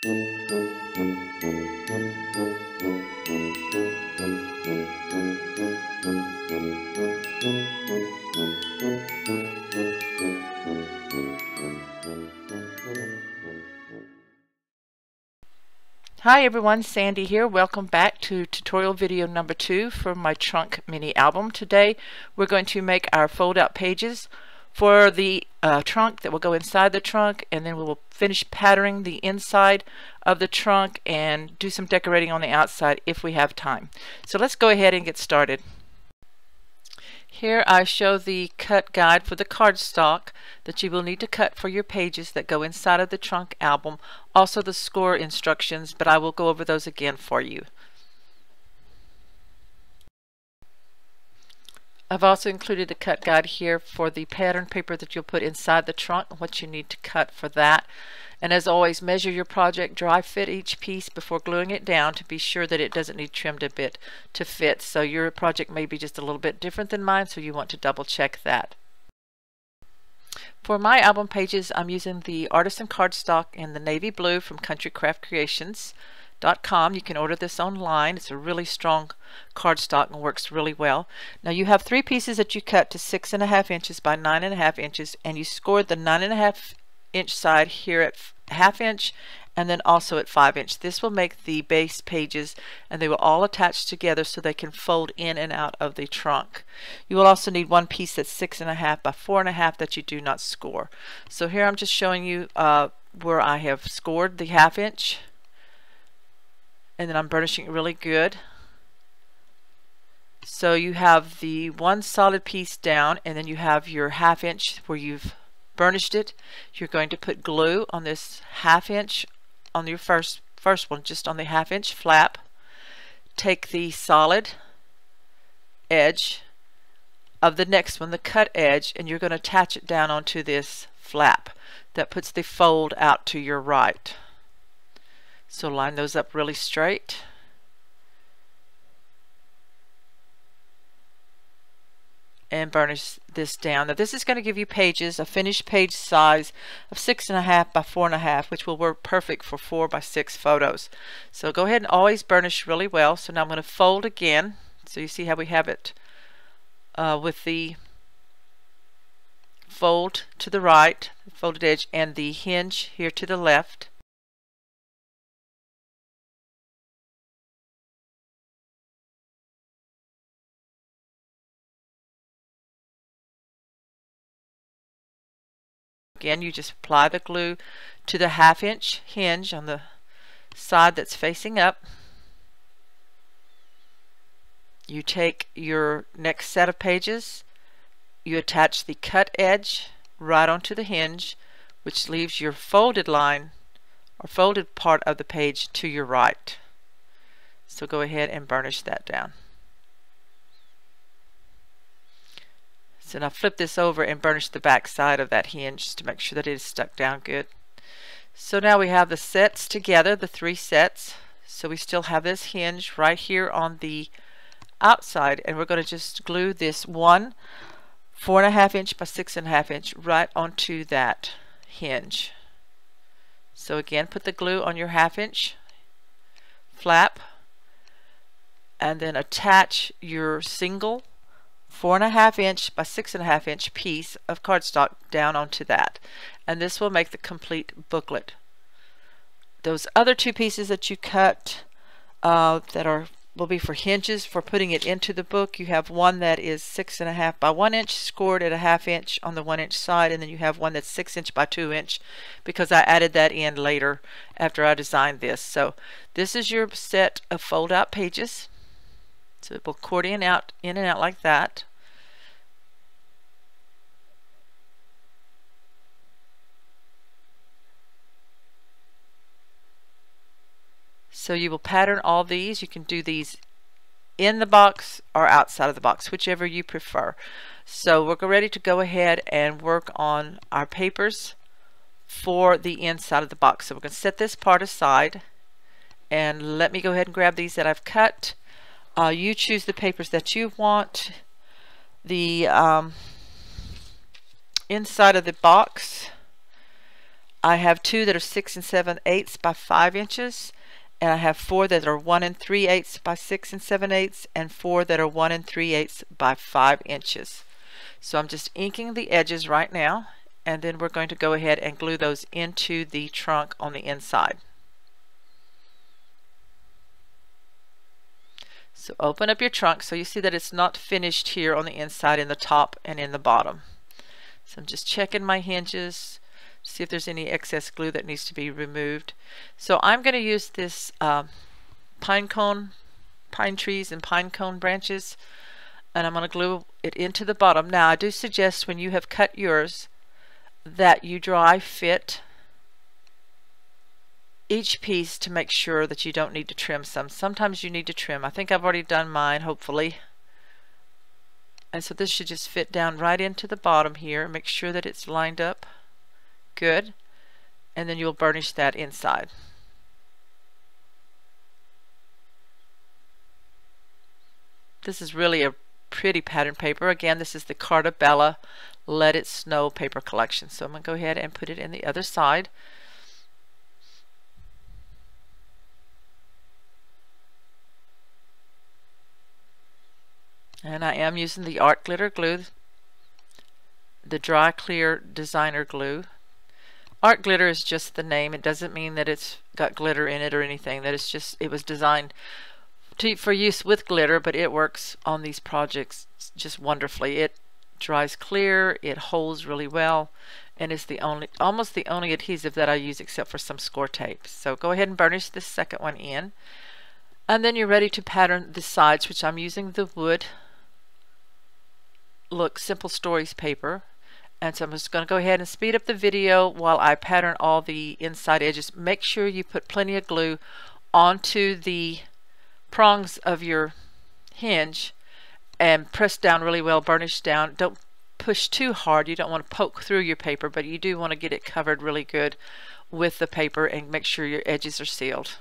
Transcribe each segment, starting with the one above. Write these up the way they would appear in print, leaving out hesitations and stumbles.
Hi everyone, Sandy here. Welcome back to tutorial video number 2 for my trunk mini album. Today we're going to make our fold out pages for the trunk that will go inside the trunk, and then we will finish patterning the inside of the trunk and do some decorating on the outside if we have time. So let's go ahead and get started. Here I show the cut guide for the cardstock that you will need to cut for your pages that go inside of the trunk album. Also the score instructions, but I will go over those again for you. I've also included a cut guide here for the pattern paper that you'll put inside the trunk and what you need to cut for that. And as always, measure your project, dry fit each piece before gluing it down to be sure that it doesn't need trimmed a bit to fit. So your project may be just a little bit different than mine, so you want to double check that. For my album pages, I'm using the Artisan cardstock in the navy blue from countrycraftcreations.com. You can order this online. It's a really strong cardstock and works really well. Now you have 3 pieces that you cut to 6.5 inches by 9.5 inches, and you scored the 9.5 inch side here at 1/2 inch and then also at 5 inch. This will make the base pages, and they will all attach together so they can fold in and out of the trunk. You will also need 1 piece that's 6.5 by 4.5 that you do not score. So here I'm just showing you where I have scored the 1/2 inch, and then I'm burnishing it really good. So you have the 1 solid piece down, and then you have your 1/2 inch where you've burnished it. You're going to put glue on this 1/2 inch on your first one, just on the 1/2 inch flap. Take the solid edge of the next one, the cut edge, and you're going to attach it down onto this flap. That puts the fold out to your right. So line those up really straight. And burnish this down. Now this is going to give you pages, a finished page size of 6.5 by 4.5, which will work perfect for 4 by 6 photos. So go ahead and always burnish really well. So now I'm going to fold again. So you see how we have it with the fold to the right, folded edge, and the hinge here to the left. Again, you just apply the glue to the 1/2 inch hinge on the side that's facing up. You take your next set of pages, you attach the cut edge right onto the hinge, which leaves your folded line or folded part of the page to your right. So go ahead and burnish that down. So now flip this over and burnish the back side of that hinge just to make sure that it is stuck down good. So now we have the sets together, the 3 sets. So we still have this hinge right here on the outside, and we're going to just glue this 1 4.5 inch by 6.5 inch right onto that hinge. So again, put the glue on your 1/2 inch flap, and then attach your single 4.5 inch by 6.5 inch piece of cardstock down onto that, and this will make the complete booklet. Those other 2 pieces that you cut will be for hinges for putting it into the book. You have one that is 6.5 by 1 inch scored at 1/2 inch on the 1 inch side, and then you have one that's 6 inch by 2 inch because I added that in later after I designed this. So this is your set of fold out pages. So it will accordion out in and out like that. So you will pattern all these. You can do these in the box or outside of the box, whichever you prefer. So we're ready to go ahead and work on our papers for the inside of the box. So we're going to set this part aside, and let me go ahead and grab these that I've cut. You choose the papers that you want. The inside of the box, I have 2 that are 6 7/8 by 5 inches, and I have 4 that are 1 3/8 by 6 7/8, and 4 that are 1 3/8 by 5 inches. So I'm just inking the edges right now, and then we're going to go ahead and glue those into the trunk on the inside. So open up your trunk so you see that it's not finished here on the inside, in the top and in the bottom. So I'm just checking my hinges, see if there's any excess glue that needs to be removed. So I'm going to use this pine trees and pine cone branches, and I'm going to glue it into the bottom. Now I do suggest when you have cut yours that you dry fit each piece to make sure that you don't need to trim some. Sometimes you need to trim. I think I've already done mine, hopefully. And so this should just fit down right into the bottom here. Make sure that it's lined up good, and then you'll burnish that inside. This is really a pretty pattern paper. Again, this is the Carta Bella Let It Snow paper collection. So I'm going to go ahead and put it in the other side. And I am using the Art Glitter glue, the Dry Clear Designer glue. Art Glitter is just the name. It doesn't mean that it's got glitter in it or anything. That it's just, it was designed for use with glitter, but it works on these projects just wonderfully. It dries clear, it holds really well, and it's almost the only adhesive that I use except for some score tape. So go ahead and burnish this second one in, and then you're ready to pattern the sides, which I'm using the Wood Look Simple Stories paper. And so I'm just going to go ahead and speed up the video while I pattern all the inside edges. Make sure you put plenty of glue onto the prongs of your hinge and press down really well, burnish down. Don't push too hard. You don't want to poke through your paper, but you do want to get it covered really good with the paper and make sure your edges are sealed.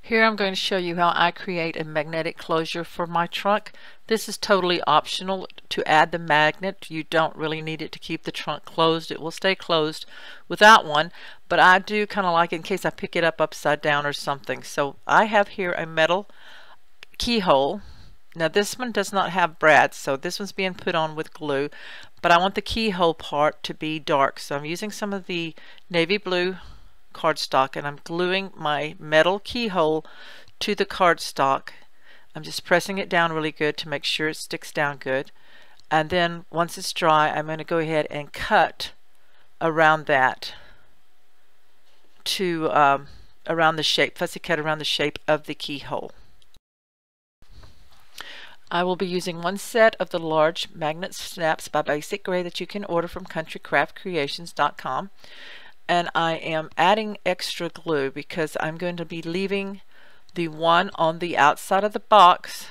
Here I'm going to show you how I create a magnetic closure for my trunk. This is totally optional to add the magnet. You don't really need it to keep the trunk closed. It will stay closed without one, but I do kind of like it in case I pick it up upside down or something. So I have here a metal keyhole. Now this one does not have brads, so this one's being put on with glue, but I want the keyhole part to be dark. So I'm using some of the navy blue cardstock, and I'm gluing my metal keyhole to the cardstock. I'm just pressing it down really good to make sure it sticks down good, and then once it's dry I'm going to go ahead and cut around that to around the shape, fussy cut around the shape of the keyhole. I will be using one set of the large magnet snaps by Basic Gray that you can order from countrycraftcreations.com. and I am adding extra glue because I'm going to be leaving the one on the outside of the box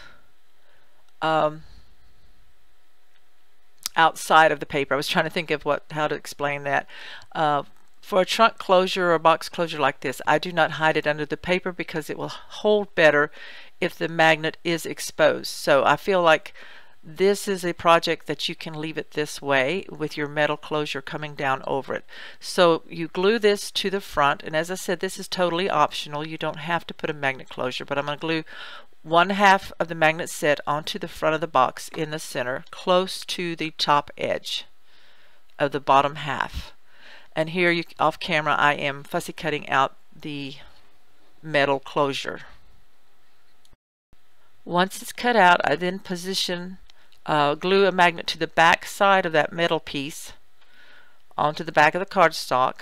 outside of the paper. I was trying to think of how to explain that. For a trunk closure or a box closure like this, I do not hide it under the paper because it will hold better if the magnet is exposed. So I feel like this is a project that you can leave it this way with your metal closure coming down over it. So you glue this to the front, and as I said, this is totally optional. You don't have to put a magnet closure, but I'm going to glue 1/2 of the magnet set onto the front of the box in the center, close to the top edge of the bottom half. And here, off camera, I am fussy cutting out the metal closure. Once it's cut out, I then glue a magnet to the back side of that metal piece onto the back of the cardstock,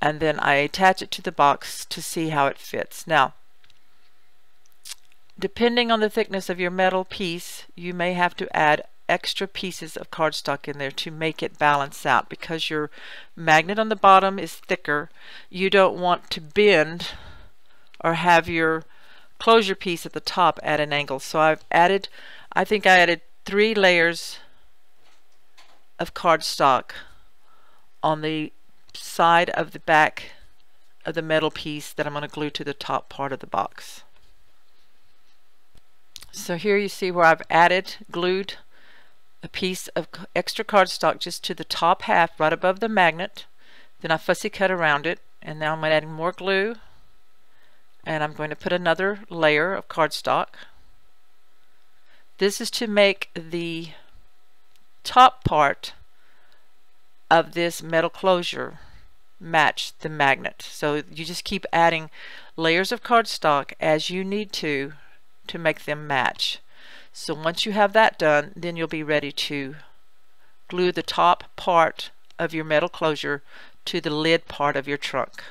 and then I attach it to the box to see how it fits. Now, depending on the thickness of your metal piece, you may have to add extra pieces of cardstock in there to make it balance out. Because your magnet on the bottom is thicker, you don't want to bend or have your closure piece at the top at an angle. So I think I added 3 layers of cardstock on the side of the back of the metal piece that I'm going to glue to the top part of the box. So here you see where I've glued a piece of extra cardstock just to the top half right above the magnet. Then I fussy cut around it, and now I'm adding more glue, and I'm going to put another layer of cardstock. This is to make the top part of this metal closure match the magnet. So you just keep adding layers of cardstock as you need to make them match. So once you have that done, then you'll be ready to glue the top part of your metal closure to the lid part of your trunk.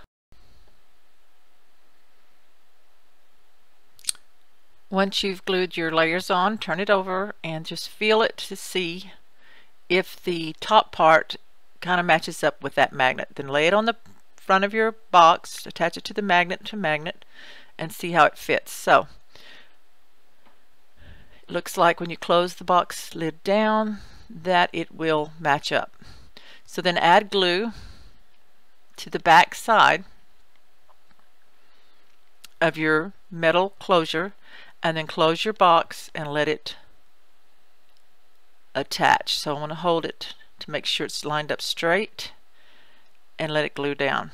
Once you've glued your layers on, turn it over and just feel it to see if the top part kind of matches up with that magnet. Then lay it on the front of your box, attach it to the magnet and see how it fits. So it looks like when you close the box lid down that it will match up. So then add glue to the back side of your metal closure, and then close your box and let it attach. So I want to hold it to make sure it's lined up straight and let it glue down.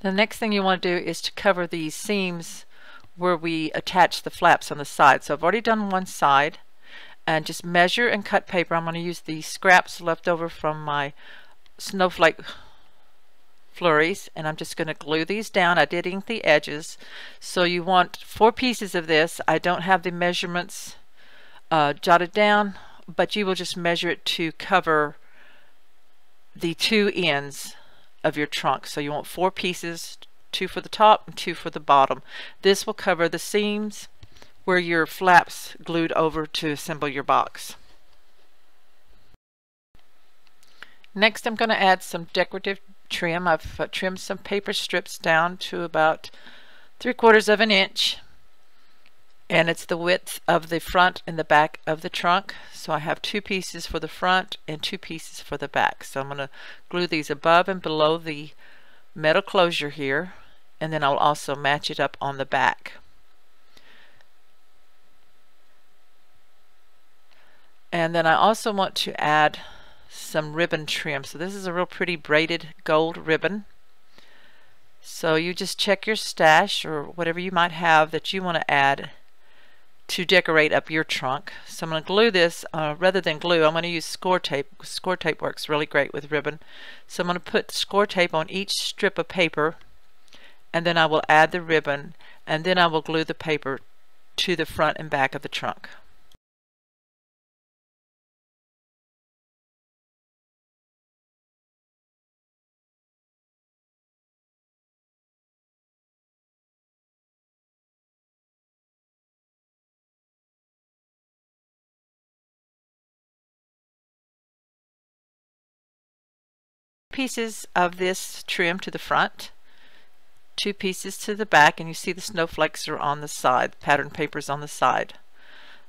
The next thing you want to do is to cover these seams where we attach the flaps on the side. So I've already done one side, and just measure and cut paper. I'm going to use the scraps left over from my snowflake flurries, and I'm just going to glue these down. I did ink the edges. So you want 4 pieces of this. I don't have the measurements jotted down, but you will just measure it to cover the 2 ends of your trunk. So you want 4 pieces, 2 for the top and 2 for the bottom. This will cover the seams where your flaps glued over to assemble your box. Next, I'm going to add some decorative trim. I've trimmed some paper strips down to about 3/4 of an inch, and it's the width of the front and the back of the trunk. So I have 2 pieces for the front and 2 pieces for the back. So I'm going to glue these above and below the metal closure here, and then I'll also match it up on the back. And then I also want to add some ribbon trim. So this is a real pretty braided gold ribbon. So you just check your stash or whatever you might have that you want to add to decorate up your trunk. So I'm going to glue this, rather than glue, I'm going to use score tape. Score tape works really great with ribbon. So I'm going to put score tape on each strip of paper, and then I will add the ribbon, and then I will glue the paper to the front and back of the trunk. pieces of this trim to the front, 2 pieces to the back, and you see the snowflakes are on the side, pattern papers on the side.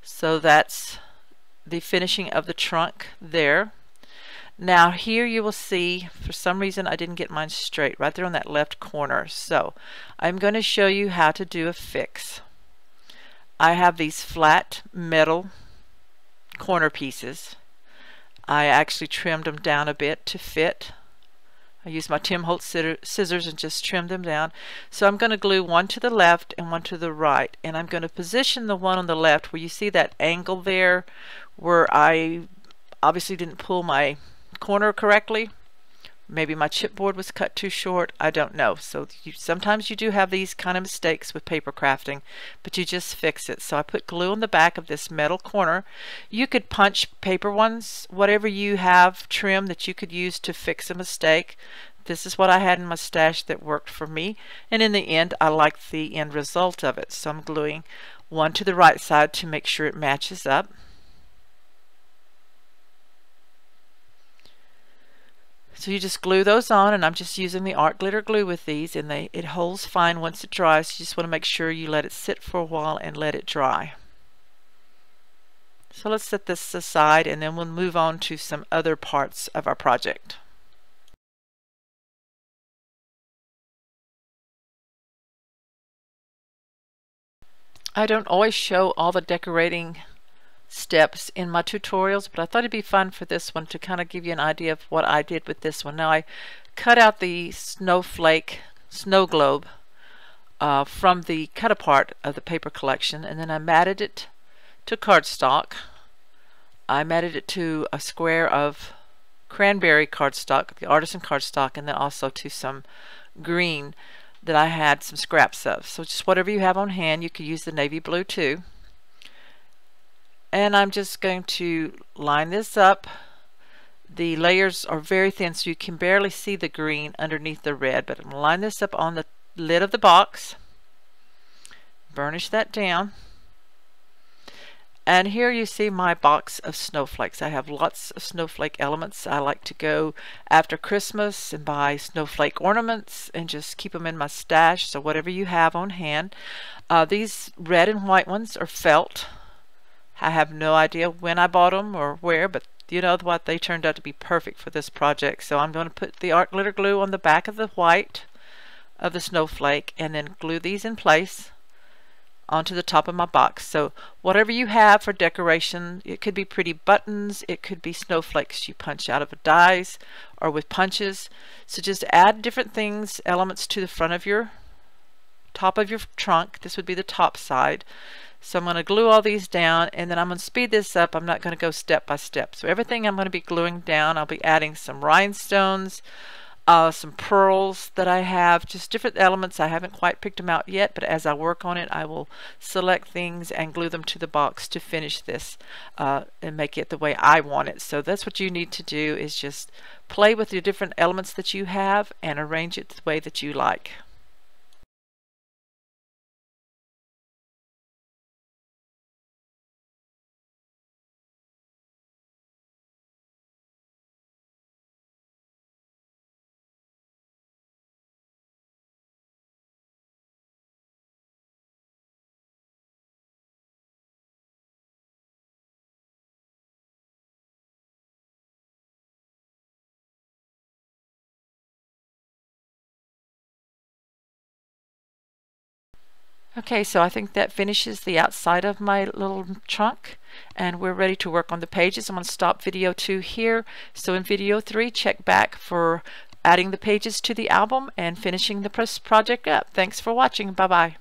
So that's the finishing of the trunk there. Now here you will see, for some reason I didn't get mine straight, right there on that left corner. So I'm going to show you how to do a fix. I have these flat metal corner pieces. I actually trimmed them down a bit to fit. I used my Tim Holtz scissors and just trimmed them down. So I'm going to glue one to the left and one to the right, and I'm going to position the one on the left where you see that angle there where I obviously didn't pull my corner correctly. Maybe my chipboard was cut too short. I don't know. So sometimes you do have these kind of mistakes with paper crafting, but you just fix it. So I put glue on the back of this metal corner. You could punch paper ones, whatever you have trim that you could use to fix a mistake. This is what I had in my stash that worked for me, and in the end I like the end result of it. So I'm gluing one to the right side to make sure it matches up. So you just glue those on, and I'm just using the art glitter glue with these, and it holds fine once it dries. You just want to make sure you let it sit for a while and let it dry. So let's set this aside, and then we'll move on to some other parts of our project. I don't always show all the decorating steps in my tutorials, but I thought it'd be fun for this one to kind of give you an idea of what I did with this one. Now I cut out the snowflake snow globe from the cut apart of the paper collection, and then I matted it to cardstock. I matted it to a square of cranberry cardstock, the artisan cardstock, and then also to some green that I had some scraps of. So just whatever you have on hand. You could use the navy blue too. And I'm just going to line this up. The layers are very thin, so you can barely see the green underneath the red, but I'm going to line this up on the lid of the box, burnish that down, and here you see my box of snowflakes. I have lots of snowflake elements. I like to go after Christmas and buy snowflake ornaments and just keep them in my stash, so whatever you have on hand. These red and white ones are felt. I have no idea when I bought them or where, but you know what, they turned out to be perfect for this project. So I'm going to put the art glitter glue on the back of the white of the snowflake and then glue these in place onto the top of my box. So whatever you have for decoration, it could be pretty buttons, it could be snowflakes you punch out of dies or with punches. So just add different things, elements to the front of your top of your trunk. This would be the top side. So I'm going to glue all these down, and then I'm going to speed this up. I'm not going to go step by step. So everything I'm going to be gluing down, I'll be adding some rhinestones, some pearls that I have, just different elements. I haven't quite picked them out yet, but as I work on it, I will select things and glue them to the box to finish this and make it the way I want it. So that's what you need to do, is just play with the different elements that you have and arrange it the way that you like. Okay, so I think that finishes the outside of my little trunk, and we're ready to work on the pages. I'm going to stop video 2 here. So in video 3, check back for adding the pages to the album and finishing the project up. Thanks for watching. Bye-bye.